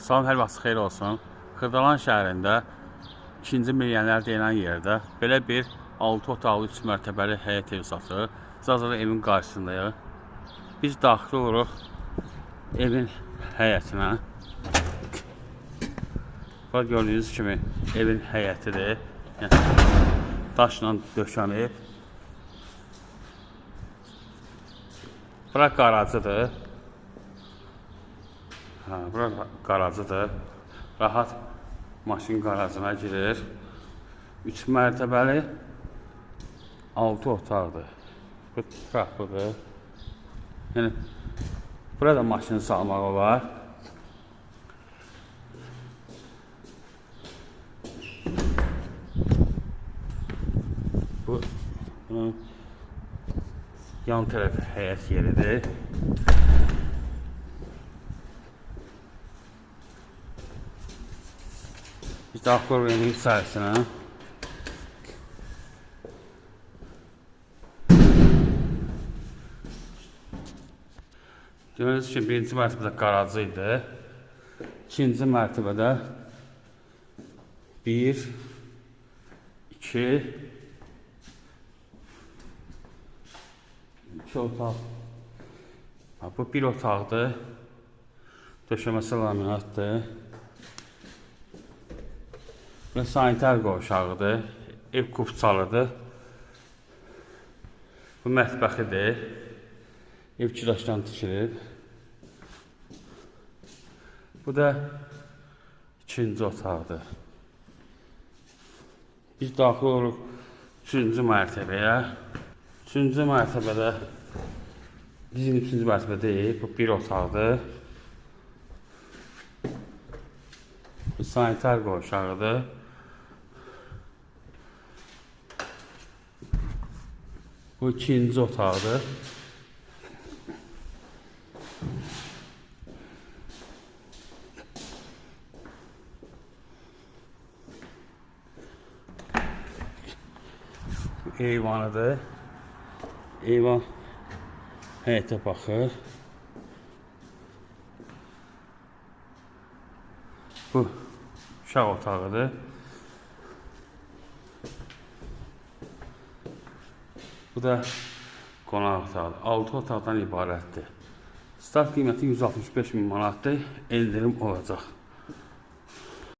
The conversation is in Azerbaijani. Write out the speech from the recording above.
Salam, hər vaxt xeyir olsun. Xırdalan şəhərində 2-ci Milyonlər deyilən yerdə belə bir 6 otaqlı 3 mərtəbəli həyət evi satılır. Cazada evin qarşısındayıq. Biz daxil oluruq evin həyətinə. Burada gördüyünüz kimi evin həyətidir. Daşla döşənib. Bura qaracıdır. Bura qaracıdır. Rahat maşın qarajına girir. 3 mərtəbəli 6 otaqdır. Bu qapıdır. Yəni burada maşın salmaq olar. Bu yan tərəf həyət yeridir. Biz daxil oluruq evin içərisinə. Görürsünüz ki, birinci mərtəbədə qaracı idi. İkinci mərtəbədə 1, 2 otaq. Bu bir otaqdır. Döşəməsi laminatdır. Bu sanitar qovşağıdır. Ev kupçalıdır. Bu mətbəxidir. Ev kidaşdan tikilib. Bu da ikinci otaqdır. Biz daxil oluruq 3-cü mərtəbəyə. 3-cü mərtəbədə bizim 3-cü mərtəbə deyil, bu bir otaqdır. Bu sanitar qovşağıdır. Bu ikinci otaqdır. Bu eyvanıdır. Eyvan həyətə baxır. Bu uşaq otağıdır. Bu da qonaq otağıdır. 6 otaqdan ibarətdir. Start qiyməti 165.000 manatdır. Endirim olacaq.